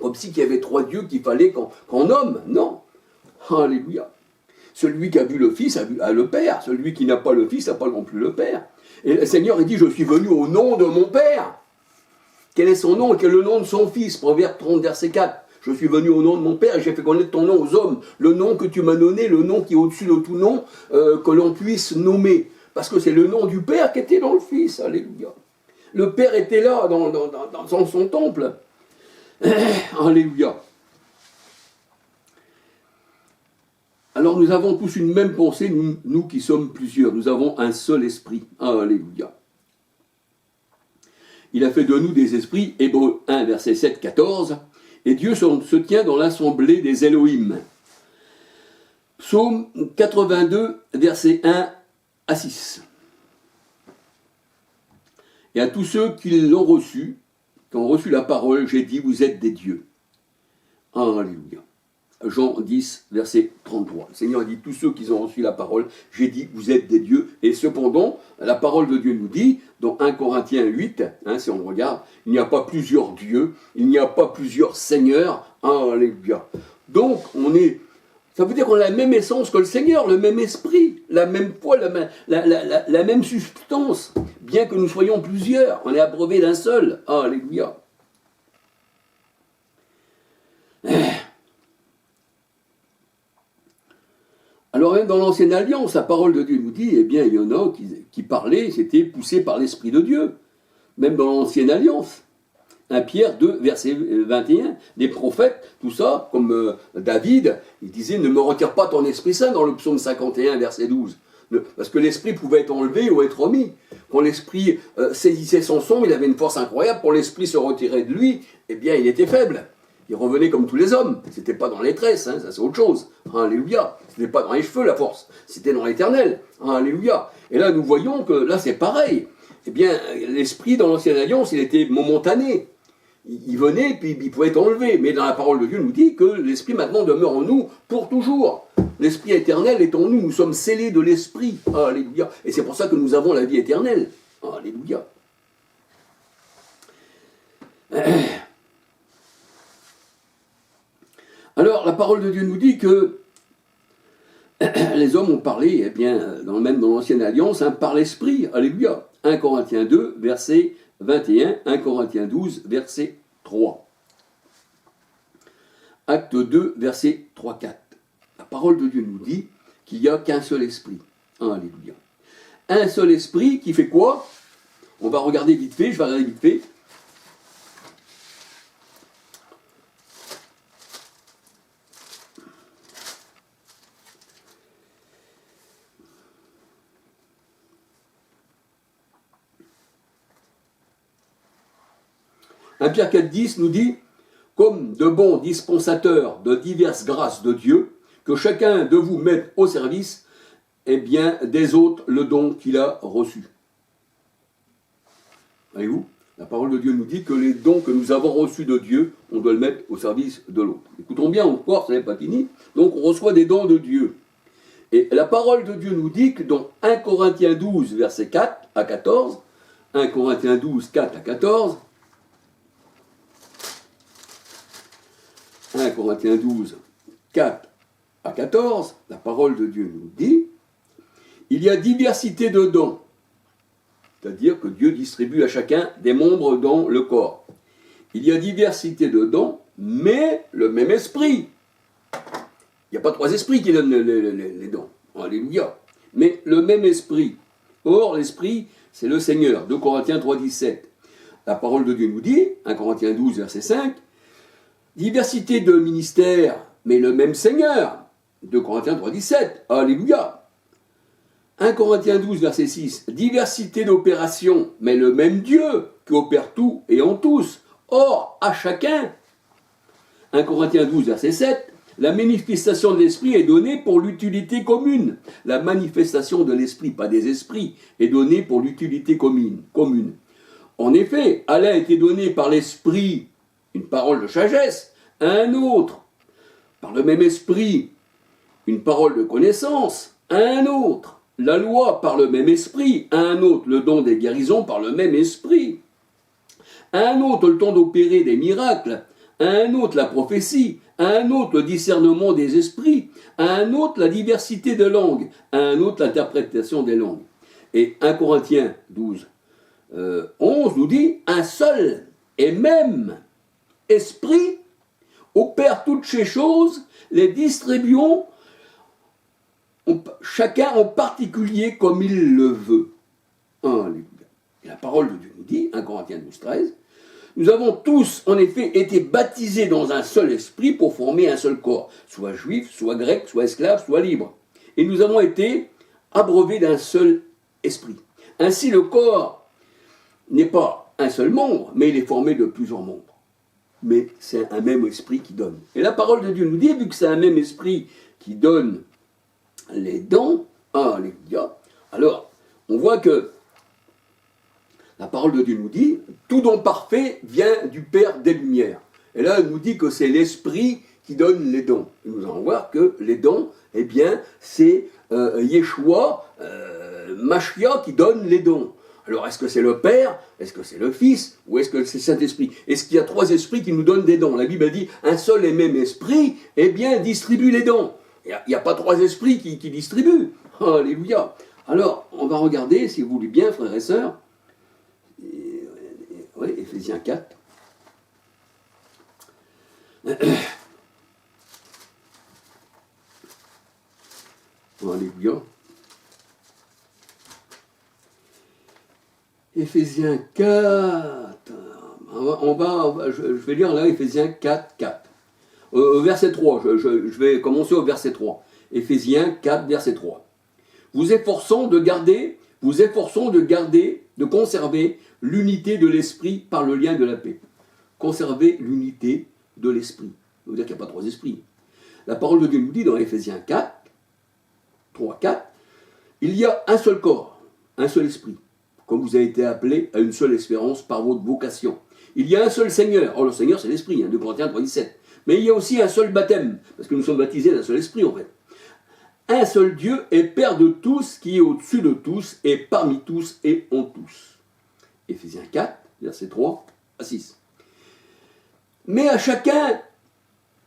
comme si il y avait trois dieux qu'il fallait qu'on nomme. Non. Alléluia. Celui qui a vu le Fils a le Père. Celui qui n'a pas le Fils n'a pas non plus le Père. Et le Seigneur, il dit, je suis venu au nom de mon Père. Quel est son nom? Quel est le nom de son Fils? Proverbe 30, verset 4. Je suis venu au nom de mon Père et j'ai fait connaître ton nom aux hommes. Le nom que tu m'as donné, le nom qui est au-dessus de tout nom, que l'on puisse nommer. Parce que c'est le nom du Père qui était dans le Fils. Alléluia. Le Père était là, dans son temple. Alléluia. Alors nous avons tous une même pensée, nous qui sommes plusieurs. Nous avons un seul esprit. Alléluia. Il a fait de nous des esprits, Hébreux 1, verset 7, 14. Et Dieu se tient dans l'assemblée des Elohim. Psaume 82, verset 1 à 6. Et à tous ceux qui l'ont reçu, qui ont reçu la parole, j'ai dit, vous êtes des dieux. Alléluia. Jean 10, verset 33. Le Seigneur a dit, tous ceux qui ont reçu la parole, j'ai dit, vous êtes des dieux. Et cependant, la parole de Dieu nous dit, dans 1 Corinthiens 8, si on regarde, il n'y a pas plusieurs dieux, il n'y a pas plusieurs seigneurs. Alléluia. Donc, ça veut dire qu'on a la même essence que le Seigneur, le même esprit, la même foi, la même substance. Bien que nous soyons plusieurs, on est abreuvé d'un seul. Alléluia. Alors même dans l'Ancienne Alliance, la parole de Dieu nous dit, eh bien, il y en a qui parlaient, c'était poussé par l'Esprit de Dieu. Même dans l'Ancienne Alliance. 1 Pierre 2, verset 21, des prophètes, tout ça, comme David, il disait, ne me retire pas ton Esprit Saint dans le psaume 51, verset 12. Parce que l'Esprit pouvait être enlevé ou être remis. Quand l'Esprit saisissait son son, il avait une force incroyable. Quand l'Esprit se retirait de lui, eh bien, il était faible. Il revenait comme tous les hommes. C'était pas dans les tresses, ça c'est autre chose. Alléluia. C'était pas dans les cheveux la force. C'était dans l'éternel. Alléluia. Et là, nous voyons que là, c'est pareil. Eh bien, l'Esprit dans l'Ancienne Alliance, il était momentané. Il venait, puis il pouvait être enlevé. Mais dans la parole de Dieu, nous dit que l'Esprit maintenant demeure en nous pour toujours. L'Esprit éternel est en nous. Nous sommes scellés de l'Esprit. Alléluia. Et c'est pour ça que nous avons la vie éternelle. Alléluia. Alors, la parole de Dieu nous dit que les hommes ont parlé, eh bien, même dans l'Ancienne Alliance, par l'Esprit. Alléluia. 1 Corinthiens 2, verset 21, 1 Corinthiens 12, verset 3. Acte 2, verset 3-4. La parole de Dieu nous dit qu'il n'y a qu'un seul esprit. Alléluia. Un seul esprit qui fait quoi? On va regarder vite fait, je vais regarder vite fait. 1 Pierre 4,10 nous dit « Comme de bons dispensateurs de diverses grâces de Dieu, que chacun de vous mette au service eh bien, des autres le don qu'il a reçu. » Voyez-vous, la parole de Dieu nous dit que les dons que nous avons reçus de Dieu, on doit le mettre au service de l'autre. Écoutons bien encore, ça n'est pas fini. Donc on reçoit des dons de Dieu. Et la parole de Dieu nous dit que dans 1 Corinthiens 12, verset 4 à 14, 1 Corinthiens 12, 4 à 14, 1 Corinthiens 12, 4 à 14, la parole de Dieu nous dit, il y a diversité de dons, c'est-à-dire que Dieu distribue à chacun des membres dans le corps. Il y a diversité de dons, mais le même esprit. Il n'y a pas trois esprits qui donnent les dons. Alléluia. Mais le même esprit. Or, l'esprit, c'est le Seigneur. 2 Corinthiens 3, 17. La parole de Dieu nous dit, 1 Corinthiens 12, verset 5, diversité de ministères, mais le même Seigneur. 2 Corinthiens 3, 17. Alléluia. 1 Corinthiens 12, verset 6, diversité d'opérations, mais le même Dieu qui opère tout et en tous. Or, à chacun, 1 Corinthiens 12, verset 7, la manifestation de l'esprit est donnée pour l'utilité commune. La manifestation de l'esprit, pas des esprits, est donnée pour l'utilité commune. En effet, à l'un a été donné par l'esprit une parole de sagesse, à un autre, par le même esprit, une parole de connaissance, à un autre, la loi par le même esprit, à un autre, le don des guérisons par le même esprit, à un autre, le temps d'opérer des miracles, à un autre la prophétie, à un autre le discernement des esprits, à un autre la diversité de langues, à un autre l'interprétation des langues. Et 1 Corinthiens 12, 11 nous dit, un seul et même esprit opère toutes ces choses, les distribuons chacun en particulier comme il le veut. Alléluia. Et la parole de Dieu nous dit, 1 Corinthiens 12, 13, nous avons tous, en effet, été baptisés dans un seul esprit pour former un seul corps, soit juif, soit grec, soit esclave, soit libre. Et nous avons été abreuvés d'un seul esprit. Ainsi, le corps n'est pas un seul membre, mais il est formé de plusieurs membres. Mais c'est un même esprit qui donne. Et la parole de Dieu nous dit, vu que c'est un même esprit qui donne les dons, alléluia, alors on voit que la parole de Dieu nous dit, tout don parfait vient du Père des Lumières. Et là, elle nous dit que c'est l'Esprit qui donne les dons. Et nous allons voir que les dons, eh bien, c'est Yeshua, Mashiach qui donne les dons. Alors, est-ce que c'est le Père, est-ce que c'est le Fils, ou est-ce que c'est le Saint-Esprit? Est-ce qu'il y a trois esprits qui nous donnent des dons? La Bible dit, un seul et même esprit, eh bien, distribue les dons. Il n'y a pas trois esprits qui distribuent. Alléluia. Alors, on va regarder, si vous voulez bien, frères et sœurs, oui, Éphésiens 4. Alléluia. Éphésiens 4. Je vais lire là Éphésiens 4, 4. Verset 3, je vais commencer au verset 3. Éphésiens 4, verset 3. Vous efforçons de conserver l'unité de l'esprit par le lien de la paix. Conserver l'unité de l'esprit. Ça veut dire qu'il n'y a pas trois esprits. La parole de Dieu nous dit dans Éphésiens 4, 3, 4, il y a un seul corps, un seul esprit, comme vous avez été appelés à une seule espérance par votre vocation. Il y a un seul Seigneur. Or, le Seigneur, c'est l'esprit, 2 Corinthiens 3, 17. Mais il y a aussi un seul baptême, parce que nous sommes baptisés d'un seul esprit, en fait. Un seul Dieu est Père de tous, qui est au-dessus de tous, et parmi tous, et en tous. Éphésiens 4, versets 3 à 6. Mais à chacun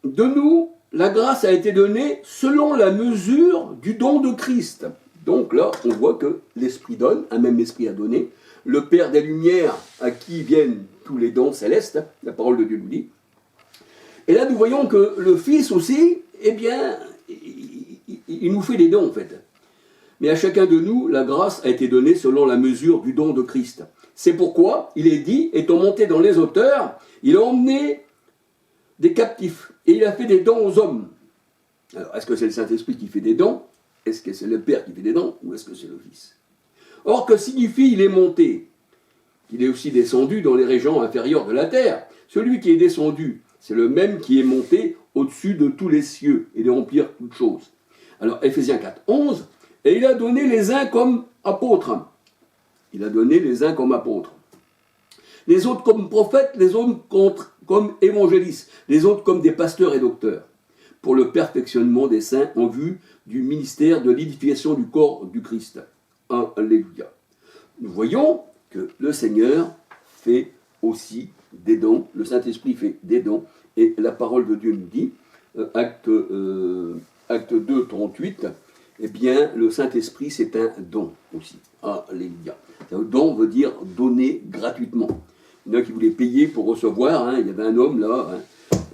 de nous, la grâce a été donnée selon la mesure du don de Christ. Donc là, on voit que l'Esprit donne, un même Esprit a donné, le Père des Lumières, à qui viennent tous les dons célestes, la parole de Dieu nous dit. Et là, nous voyons que le Fils aussi, eh bien, il nous fait des dons, en fait. Mais à chacun de nous, la grâce a été donnée selon la mesure du don de Christ. C'est pourquoi, il est dit, étant monté dans les hauteurs, il a emmené des captifs, et il a fait des dons aux hommes. Alors, est-ce que c'est le Saint-Esprit qui fait des dons? Est-ce que c'est le Père qui fait des dons? Ou est-ce que c'est le Fils? Or, que signifie il est monté? Il est aussi descendu dans les régions inférieures de la terre. Celui qui est descendu, c'est le même qui est monté au-dessus de tous les cieux et de remplir toutes choses. Alors, Éphésiens 4, 11, et il a donné les uns comme apôtres. Il a donné les uns comme apôtres. Les autres comme prophètes, les autres comme évangélistes, les autres comme des pasteurs et docteurs, pour le perfectionnement des saints en vue du ministère de l'édification du corps du Christ. Alléluia. Nous voyons que le Seigneur fait aussi des dons, le Saint-Esprit fait des dons, et la parole de Dieu nous dit, acte 2, 38, eh bien, le Saint-Esprit, c'est un don aussi. Alléluia. Un don veut dire donner gratuitement. Il y en a qui voulaient payer pour recevoir, il y avait un homme là,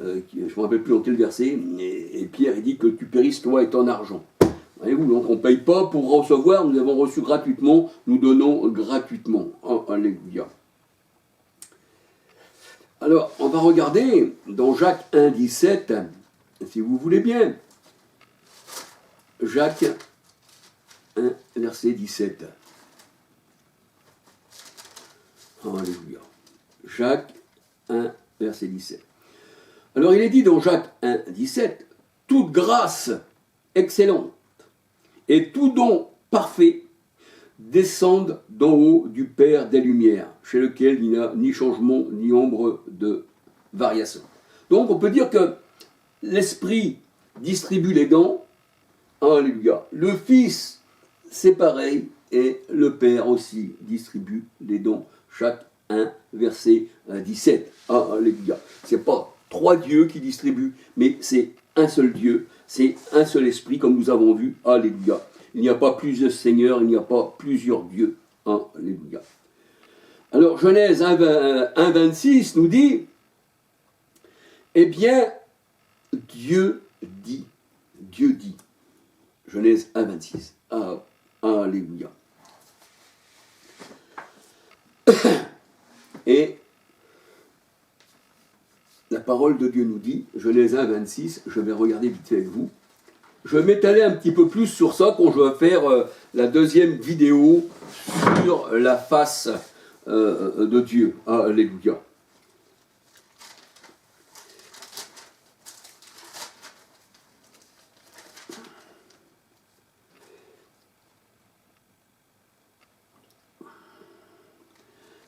je ne me rappelle plus dans quel verset, et Pierre il dit que tu périsses toi et ton argent. Voyez-vous, donc on ne paye pas pour recevoir, nous avons reçu gratuitement, nous donnons gratuitement. Alléluia. Alors, on va regarder dans Jacques 1, 17, si vous voulez bien. Jacques 1, verset 17. Alléluia. Jacques 1, verset 17. Alors il est dit dans Jacques 1, 17, « Toute grâce excellente et tout don parfait descendent d'en haut du Père des Lumières, chez lequel il n'y a ni changement ni ombre de variation. » Donc on peut dire que l'Esprit distribue les dons, alléluia. Le Fils, c'est pareil, et le Père aussi distribue les dons. Jacques 1, verset 17. Alléluia. C'est pas trois dieux qui distribuent, mais c'est un seul Dieu, c'est un seul esprit, comme nous avons vu. Alléluia. Il n'y a pas plusieurs seigneurs, il n'y a pas plusieurs dieux. Alléluia. Alors, Genèse 1,26 nous dit, eh bien, Dieu dit. Genèse 1,26. Alléluia. Et la parole de Dieu nous dit, Genèse 1,26, je vais regarder vite fait avec vous. Je vais m'étaler un petit peu plus sur ça quand je vais faire la deuxième vidéo sur la face de Dieu. Alléluia.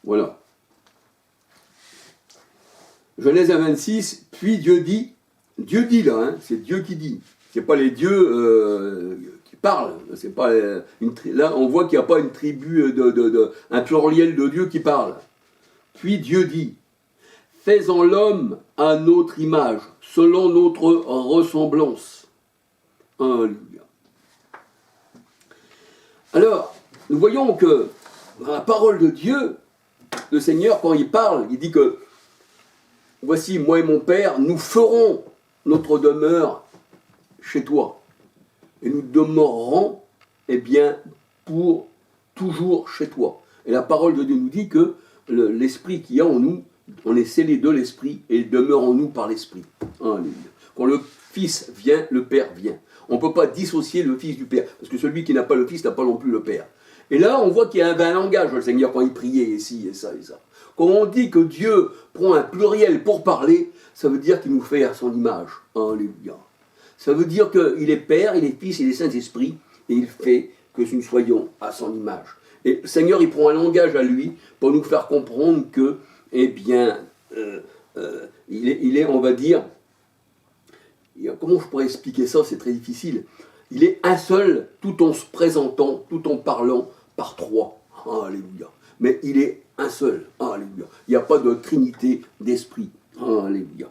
Voilà. Genèse 1,26, puis Dieu dit là, hein, c'est Dieu qui dit. C'est pas les dieux qui parlent. C'est pas là, on voit qu'il n'y a pas une tribu, un pluriel de Dieu qui parle. Puis Dieu dit, faisons l'homme à notre image, selon notre ressemblance. Alléluia. Alors, nous voyons que dans la parole de Dieu, le Seigneur, quand il parle, il dit que voici, moi et mon Père, nous ferons notre demeure chez toi. Et nous demeurerons, eh bien, pour toujours chez toi. Et la parole de Dieu nous dit que l'esprit qu'il y a en nous, on est scellé de l'esprit et il demeure en nous par l'esprit. Alléluia. Quand le Fils vient, le Père vient. On ne peut pas dissocier le Fils du Père, parce que celui qui n'a pas le Fils n'a pas non plus le Père. Et là, on voit qu'il y a un langage, le Seigneur, quand il priait ici, et ça, et ça. Quand on dit que Dieu prend un pluriel pour parler, ça veut dire qu'il nous fait à son image. Alléluia. Ça veut dire qu'il est Père, il est Fils, il est Saint-Esprit, et il fait que nous soyons à son image. Et le Seigneur, il prend un langage à lui pour nous faire comprendre que, eh bien, il est, on va dire, comment je pourrais expliquer ça, c'est très difficile. Il est un seul, tout en se présentant, tout en parlant par trois. Alléluia. Mais il est un seul. Alléluia. Il n'y a pas de trinité d'esprit. Alléluia.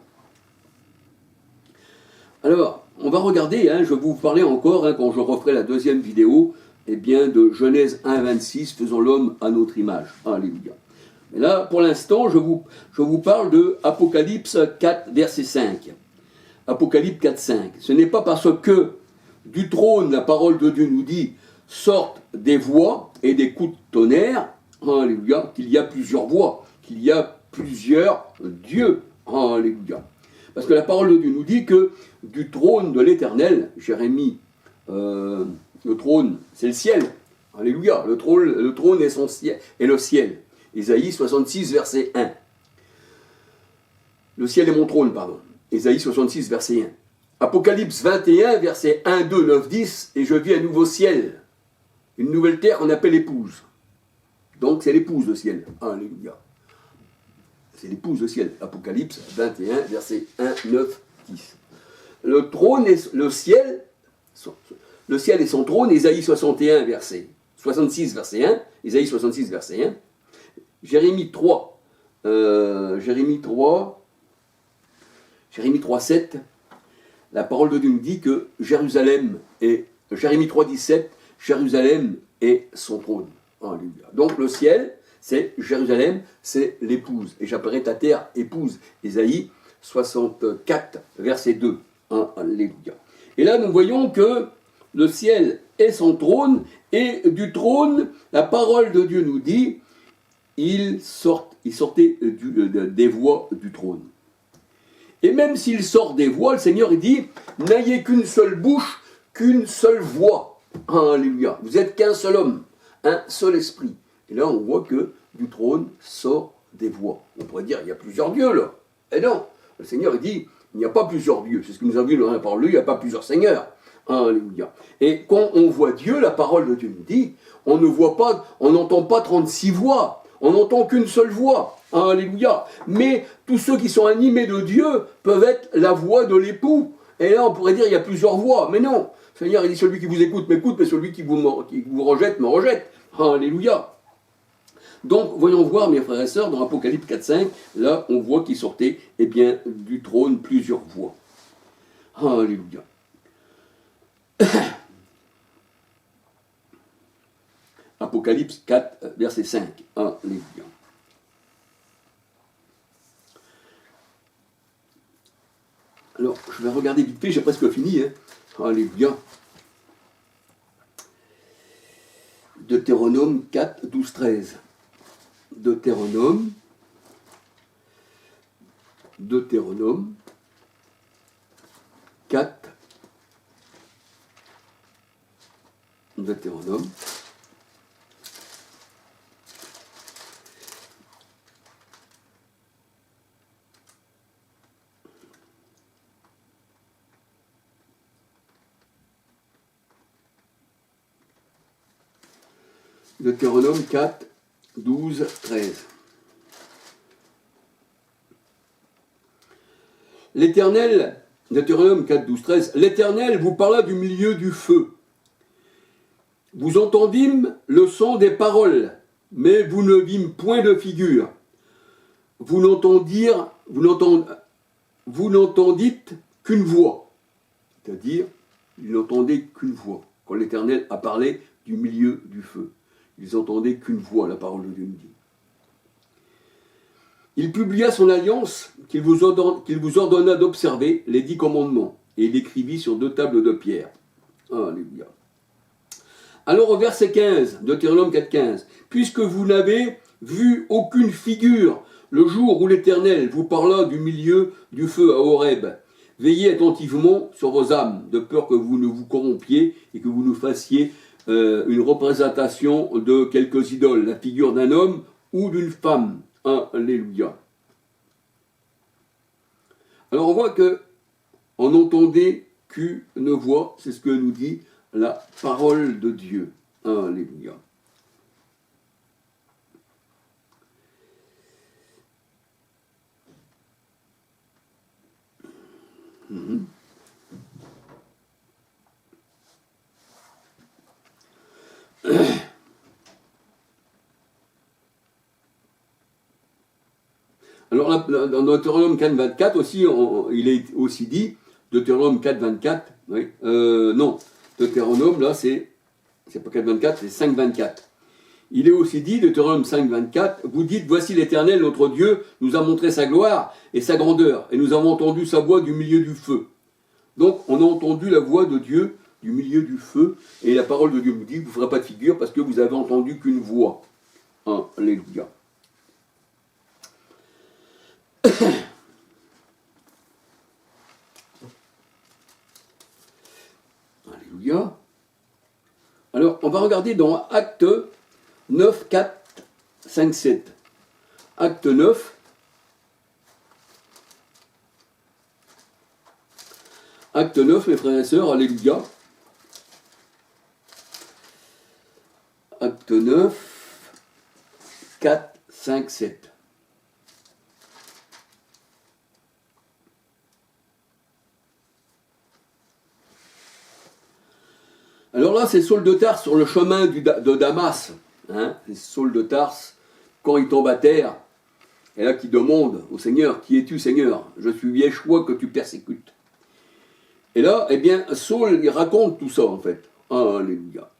Alors, on va regarder, je vais vous parler encore, quand je referai la deuxième vidéo, eh bien, de Genèse 1,26, faisons l'homme à notre image. Alléluia. Mais là, pour l'instant, je vous parle de Apocalypse 4, verset 5. Apocalypse 4, 5. Ce n'est pas parce que du trône, la parole de Dieu nous dit, sortent des voix et des coups de tonnerre, alléluia, qu'il y a plusieurs voix, qu'il y a plusieurs dieux, alléluia. Parce que la parole de Dieu nous dit que du trône de l'Éternel, Jérémie, le trône, c'est le ciel, alléluia, le trône est son ciel, et le ciel. Ésaïe 66, verset 1. Le ciel est mon trône, pardon. Ésaïe 66, verset 1. Apocalypse 21, verset 1, 2, 9, 10, et je vis un nouveau ciel, une nouvelle terre qu'on appelle épouse. Donc c'est l'épouse, le ciel. Alléluia. C'est l'épouse, le ciel. Apocalypse 21, verset 1, 9, 10. Le trône est le ciel est son trône, Ésaïe 61, verset 66, verset 1, Ésaïe 66, verset 1. Jérémie 3, 7, la parole de Dieu nous dit que Jérusalem est, Jérémie 3, 17, Jérusalem est son trône. Alléluia. Donc le ciel, c'est Jérusalem, c'est l'épouse. Et j'appellerai ta terre épouse. Ésaïe 64, verset 2. Alléluia. Et là, nous voyons que le ciel est son trône, et du trône, la parole de Dieu nous dit, il sortait des voix du trône. Et même s'il sort des voix, le Seigneur il dit, n'ayez qu'une seule bouche, qu'une seule voix. Alléluia. Vous n'êtes qu'un seul homme, un seul esprit. Et là, on voit que du trône sort des voix. On pourrait dire, il y a plusieurs dieux là. Et non, le Seigneur il dit, il n'y a pas plusieurs dieux. C'est ce que nous avons vu dans la parole de Dieu, il n'y a pas plusieurs seigneurs. Alléluia. Et quand on voit Dieu, la parole de Dieu nous dit, on ne voit pas, on n'entend pas 36 voix. On n'entend qu'une seule voix. Alléluia. Mais tous ceux qui sont animés de Dieu peuvent être la voix de l'époux. Et là, on pourrait dire, il y a plusieurs voix. Mais non. Le Seigneur, il dit, celui qui vous écoute, m'écoute, mais celui qui vous rejette, me rejette. Alléluia. Donc, voyons voir, mes frères et sœurs, dans Apocalypse 4.5, là, on voit qu'il sortait, eh bien, du trône plusieurs voix. Alléluia. Apocalypse 4, verset 5. Alléluia. Alors, je vais regarder vite fait, j'ai presque fini. Alléluia. Deutéronome 4, 12, 13. Deutéronome 4. Deutéronome. Deutéronome 4, 12, 13. L'Éternel, Deutéronome 4, 12, 13, l'Éternel vous parla du milieu du feu. Vous entendîmes le son des paroles, mais vous ne vîmes point de figure. Vous n'entendîtes qu'une voix. C'est-à-dire, ils n'entendaient qu'une voix. Quand l'Éternel a parlé du milieu du feu, ils n'entendaient qu'une voix, la parole de Dieu nous dit. Il publia son alliance qu'il vous ordonna d'observer, les 10 commandements, et il écrivit sur 2 tables de pierre. Alléluia. Alors au verset 15, Deutéronome 4, 15, puisque vous n'avez vu aucune figure le jour où l'Éternel vous parla du milieu du feu à Horeb, veillez attentivement sur vos âmes, de peur que vous ne vous corrompiez et que vous nous fassiez une représentation de quelques idoles, la figure d'un homme ou d'une femme. Alléluia. Alors on voit que on n'entendait qu'une voix, c'est ce que nous dit la parole de Dieu. Alléluia. Alors, dans Deutéronome 4, 24 aussi, il est aussi dit, Deutéronome 4, 24, oui, non, Deutéronome, là, c'est pas 4, 24, c'est 5, 24. Il est aussi dit, Deutéronome 5, 24, vous dites, voici l'Éternel, notre Dieu, nous a montré sa gloire et sa grandeur, et nous avons entendu sa voix du milieu du feu. Donc, on a entendu la voix de Dieu du milieu du feu, et la parole de Dieu vous dit, vous ne ferez pas de figure parce que vous avez entendu qu'une voix. Alléluia. Alléluia. Alors, on va regarder dans Acte 9, 4, 5, 7. Acte 9. Acte 9, mes frères et sœurs, alléluia. Acte 9, 4, 5, 7. Alors là, c'est Saul de Tarse sur le chemin de Damas. C'est Saul de Tarse, quand il tombe à terre, et là qui demande au Seigneur, qui es-tu Seigneur? Je suis Yeshua que tu persécutes. Et là, eh bien, Saul, il raconte tout ça en fait. Alléluia.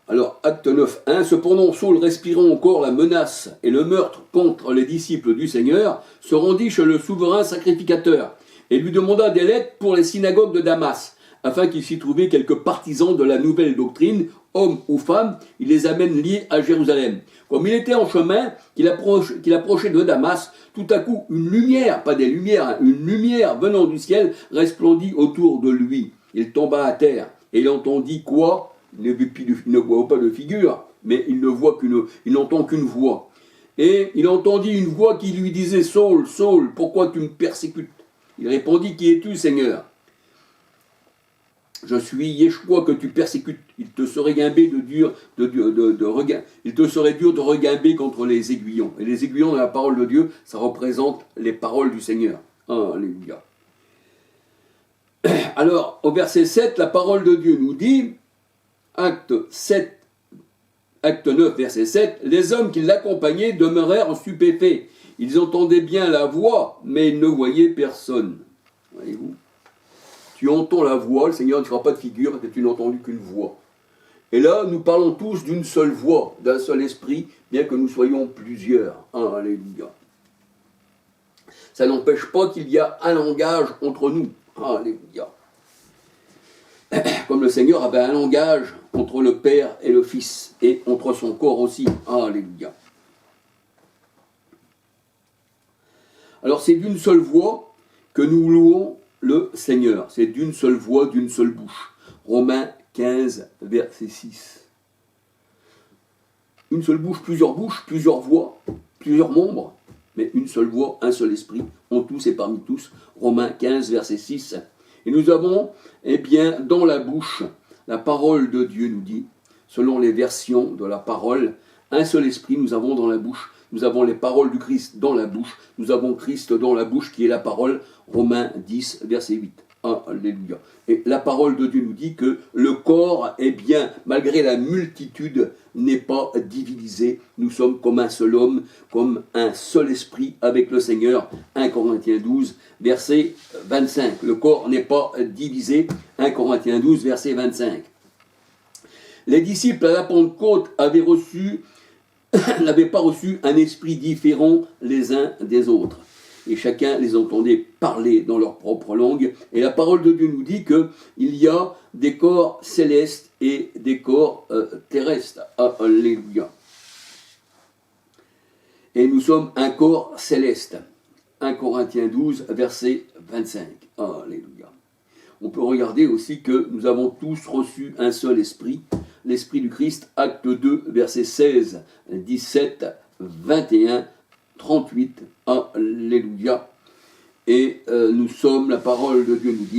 Alors, acte 9, 1, cependant Saul, respirant encore la menace et le meurtre contre les disciples du Seigneur, se rendit chez le souverain sacrificateur et lui demanda des lettres pour les synagogues de Damas, afin qu'il s'y trouvait quelques partisans de la nouvelle doctrine, hommes ou femmes, il les amène liés à Jérusalem. Comme il était en chemin, qu'il approchait de Damas, tout à coup une lumière, pas des lumières, une lumière venant du ciel resplendit autour de lui. Il tomba à terre et il entendit quoi? Il ne voit pas de figure, mais il n'entend qu'une voix. Et il entendit une voix qui lui disait, Saul, Saul, pourquoi tu me persécutes? Il répondit, qui es-tu, Seigneur? Je suis Yeshua que tu persécutes. Il te serait dur de regimber contre les aiguillons. Et les aiguillons dans la parole de Dieu, ça représente les paroles du Seigneur. Alléluia. Alors, au verset 7, la parole de Dieu nous dit, acte Acte 9, verset 7, les hommes qui l'accompagnaient demeurèrent stupéfaits. Ils entendaient bien la voix, mais ils ne voyaient personne. Voyez-vous? Tu entends la voix, le Seigneur ne fera pas de figure parce que tu n'as entendu qu'une voix. Et là, nous parlons tous d'une seule voix, d'un seul esprit, bien que nous soyons plusieurs. Alléluia. Ça n'empêche pas qu'il y a un langage entre nous. Alléluia. Comme le Seigneur avait un langage entre le Père et le Fils, et entre son corps aussi. Alléluia. Alors c'est d'une seule voix que nous louons le Seigneur. C'est d'une seule voix, d'une seule bouche. Romains 15, verset 6. Une seule bouche, plusieurs voix, plusieurs membres, mais une seule voix, un seul esprit, en tous et parmi tous. Romains 15, verset 6. Et nous avons, dans la bouche, la parole de Dieu nous dit, selon les versions de la parole, un seul esprit nous avons dans la bouche. Nous avons les paroles du Christ dans la bouche. Nous avons Christ dans la bouche qui est la parole. Romains 10, verset 8. Alléluia. Et la parole de Dieu nous dit que le corps, malgré la multitude, n'est pas divisé. Nous sommes comme un seul homme, comme un seul esprit avec le Seigneur. 1 Corinthiens 12, verset 25. Le corps n'est pas divisé. 1 Corinthiens 12, verset 25. Les disciples à la Pentecôte n'avaient pas reçu un esprit différent les uns des autres. Et chacun les entendait parler dans leur propre langue. Et la parole de Dieu nous dit qu'il y a des corps célestes et des corps terrestres. Alléluia. Et nous sommes un corps céleste. 1 Corinthiens 12, verset 25. Alléluia. On peut regarder aussi que nous avons tous reçu un seul esprit, l'esprit du Christ, acte 2, verset 16, 17, 21, 38. Alléluia. Et nous sommes, la parole de Dieu nous dit,